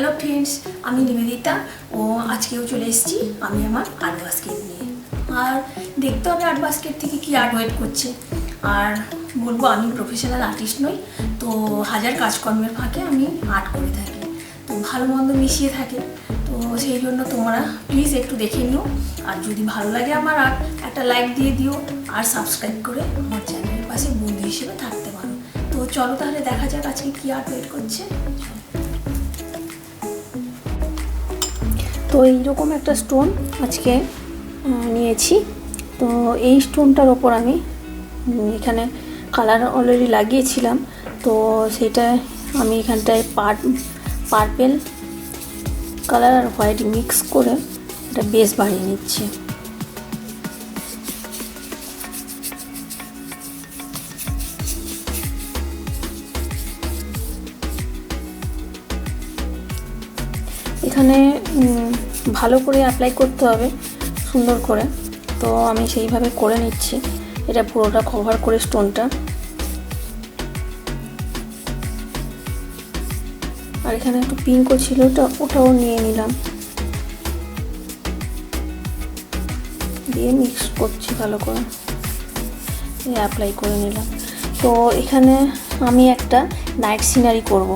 Hello friends, আমি নিবেদিতা ও আজকেও চলে এসেছি আমি আমার আর্ট বাস্কেট নিয়ে। আর দেখতে হবে আর্ট বাস্কেট থেকে কি আর্ট ওয়েট করছে। আর বলবো আমি প্রফেশনাল আর্টিস্ট নই, তো হাজার কাজকর্মের ফাঁকে আমি আর্ট করে থাকি, তো ভালো মন্দ মিশিয়ে থাকে। তো সেই জন্য তোমরা প্লিজ একটু দেখে নিও, আর যদি ভালো লাগে আমার আর্ট একটা লাইক দিয়ে দিও, আর সাবস্ক্রাইব করে আমার চ্যানেলের পাশে বন্ধু হিসেবে থাকতে পারো। তো চলো তাহলে দেখা যাক আজকে কি আর্ট ওয়েট করছে। তো এইরকম একটা স্টোন আজকে নিয়েছি। তো এই স্টোনটার ওপর আমি এখানে কালার অলরেডি লাগিয়েছিলাম, তো সেটা আমি এখানটায় পার্পেল কালার আর হোয়াইট মিক্স করে একটা বেস বানিয়ে নিচ্ছি। এখানে ভালো করে অ্যাপ্লাই করতে হবে সুন্দর করে, তো আমি সেইভাবে করে নিচ্ছি। এটা পুরোটা কভার করে স্টোনটা, আর এখানে একটু পিঙ্কও ছিল, ওটাও নিয়ে নিলাম, দিয়ে মিক্স করছি ভালো করে, অ্যাপ্লাই করে নিলাম। তো এখানে আমি একটা নাইট সিনারি করব।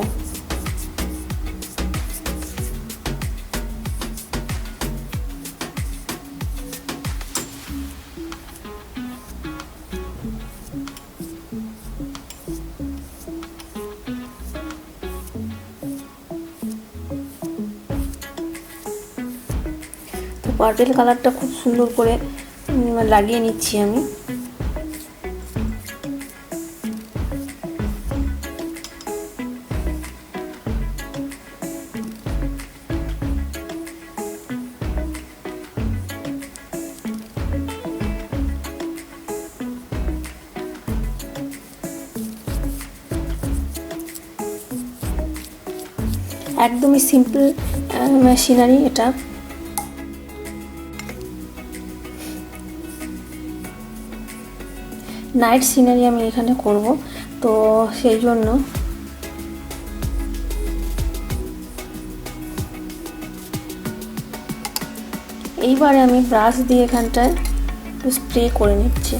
পার্পেল কালারটা খুব সুন্দর করে লাগিয়ে নিচ্ছি আমি। একদমই সিম্পল সিনারি এটা। নাইট সিনারি আমি এখানে করব, তো সেই জন্য এইবারে আমি ব্রাশ দিয়ে এখানটায় স্প্রে করে নিচ্ছি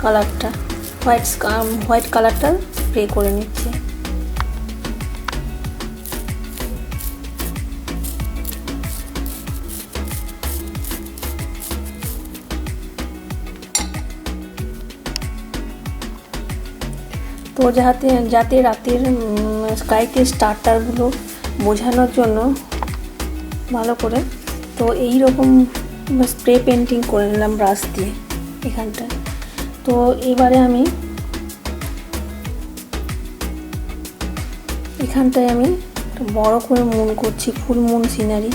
কালারটা, হোয়াইট কালারটা স্প্রে করে নিচ্ছি। তো যাতে রাতের স্কাইতে স্টারগুলো বোঝানোর জন্য ভালো করে, তো এই রকম স্প্রে পেন্টিং করে নিলাম ব্রাশ দিয়ে এখানটায়। তো এবারে আমি এখানটায় আমি বড় করে মুন করছি, ফুল মুন সিনারি।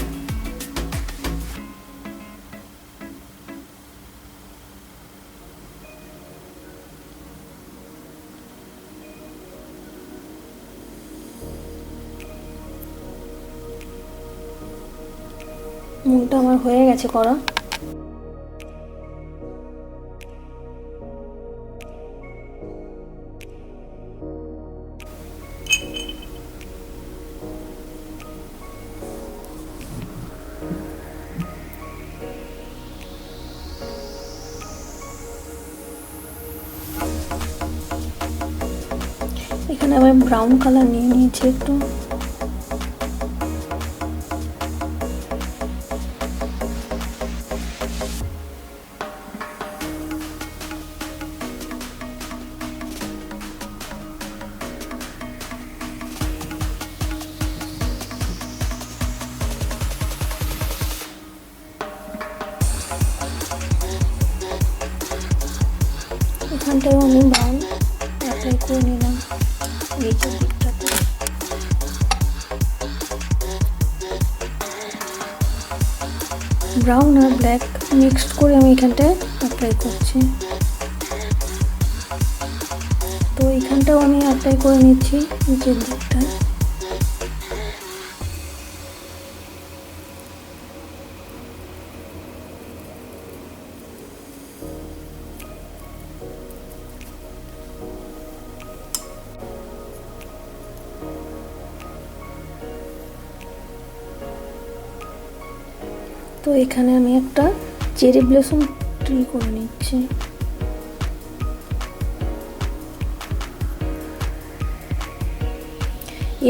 মুনটা আমার হয়ে গেছে করা। এখানে আমি ব্রাউন কালার নিয়ে নিয়েছি একটু। এখানটায় আমি ব্রাউন অ্যাপ্লাই করে নিলাম নিচের দিকটাতে। ব্রাউন আর ব্ল্যাক মিক্সড করে আমি এখানটায় অ্যাপ্লাই করছি। তো এখানটাও আমি অ্যাপ্লাই করে নিচ্ছি নিচের দিকটায়। এখানে আমি একটা চেরি ব্লসম ট্রি করে নিচ্ছি।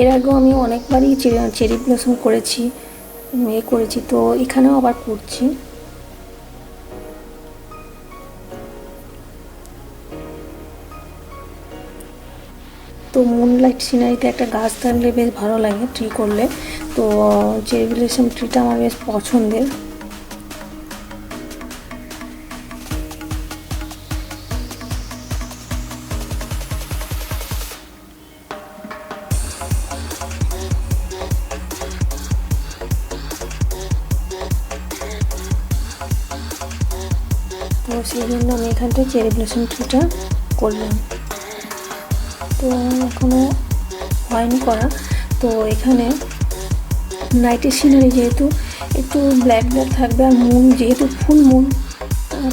এর আগেও আমি অনেকবারই চেরি ব্লসম করেছি, তো এখানেও আবার করছি। তো মুনলাইট সিনারিতে একটা গাছ থাকলে বেশ ভালো লাগে ট্রি করলে। তো চেরি ব্লসম ট্রিটা আমার বেশ পছন্দের। তো সেই জন্য আমি এখানটায় চেরি ব্লসম ট্রিটা করলাম। তো এখনও হয়নি করা। তো এখানে নাইটের সিনারি যেহেতু একটু ব্ল্যাক ব্ল্যাক থাকবে, আর মুন যেহেতু ফুল মুন,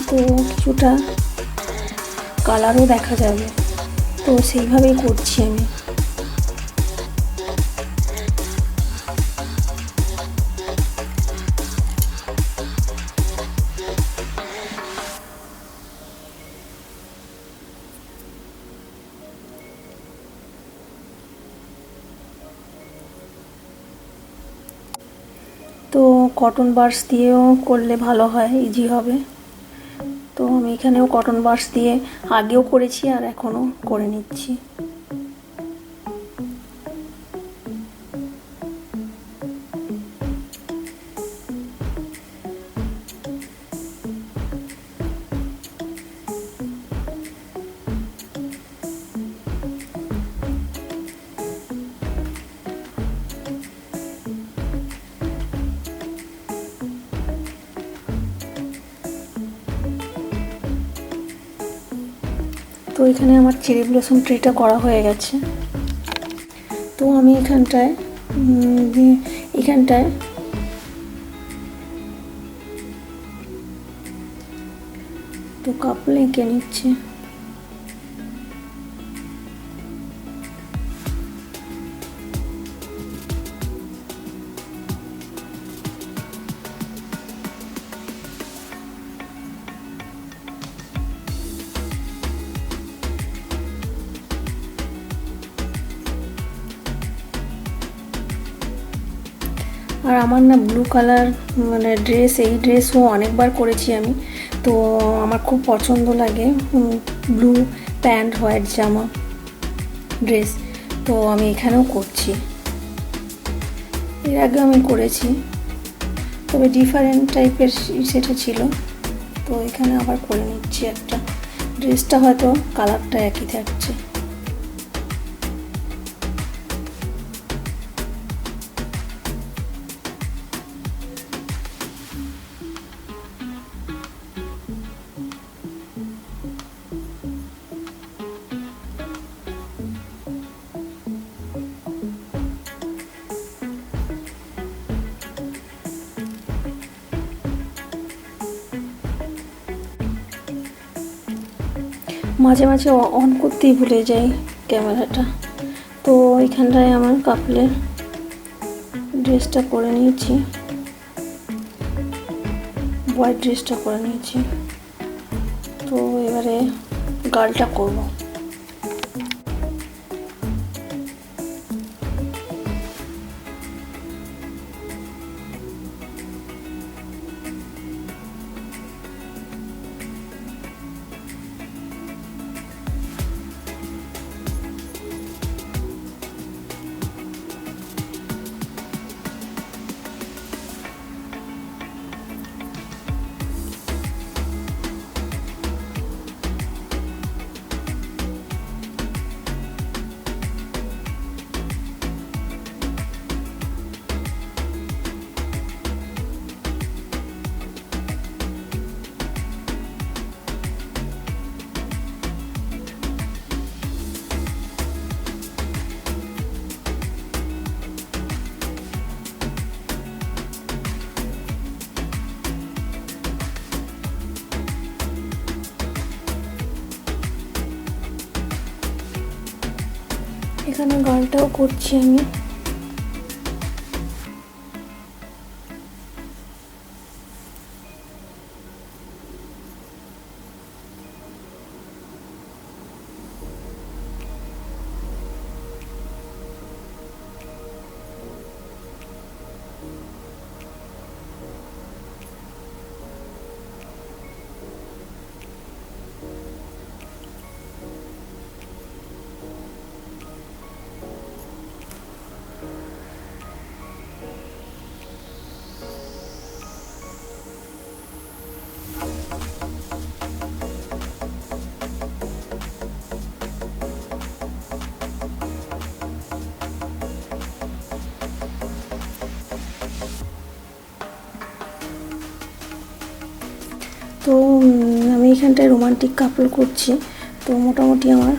তো কিছুটা কালারও দেখা যাবে, তো সেইভাবেই করছি আমি। তো কটন বাডস দিয়েও করলে ভালো হয়, ইজি হবে। তো আমি এখানেও কটন বাডস দিয়ে আগেও করেছি আর এখনও করে নিচ্ছি। তো এখানে আমার চেরি ব্লসম ট্রিটা করা হয়ে গেছে। তো আমি এখানটায় তো কাপল এঁকে নিচ্ছি। আর আমার না ব্লু কালার মানে ড্রেস, এই ড্রেসও অনেকবার করেছি আমি। তো আমার খুব পছন্দ লাগে ব্লু প্যান্ট হোয়াইট জামা ড্রেস। তো আমি এখানেও করছি, এর আগে আমি করেছি, তবে ডিফারেন্ট টাইপের সেটা ছিল। তো এখানে আবার করে নিচ্ছি একটা। ড্রেসটা হয়তো কালারটা একই থাকছে। মাঝে মাঝে অন করতেই ভুলে যাই ক্যামেরাটা। তো এখানটায় আমার কাপলের ড্রেসটা করে নিয়েছি, হোয়াইট ড্রেসটা করে নিয়েছি। তো এবারে গালটা করব। এখানে গালটাও করছি আমি। এখানটায় রোমান্টিক কাপড় করছি, তো মোটামুটি আমার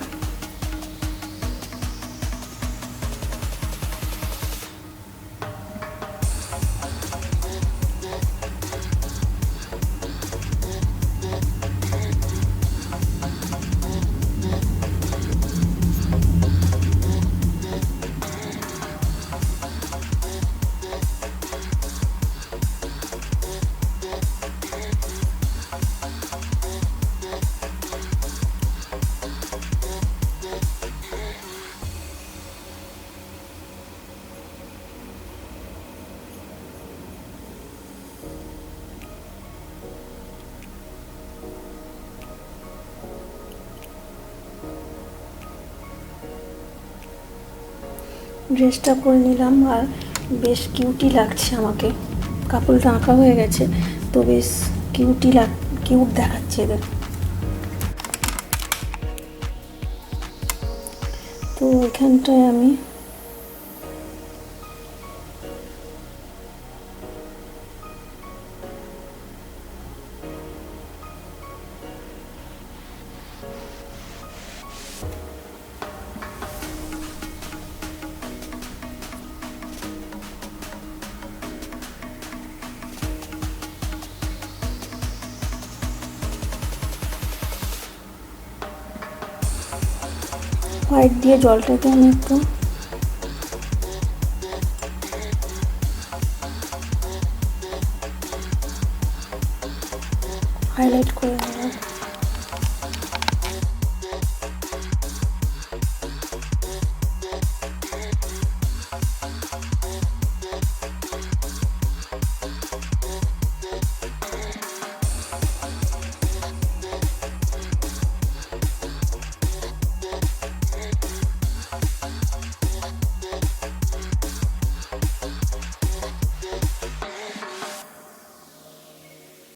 ড্রেসটা পরে নিলাম। আর বেশ কিউটই লাগছে আমাকে, কাপড়টা আঁকা হয়ে গেছে তো বেশ কিউট দেখাচ্ছে এদের। তো এখানটায় আমি হোয়াইট দিয়ে জলটাকে আমি একটু হাইলাইট করে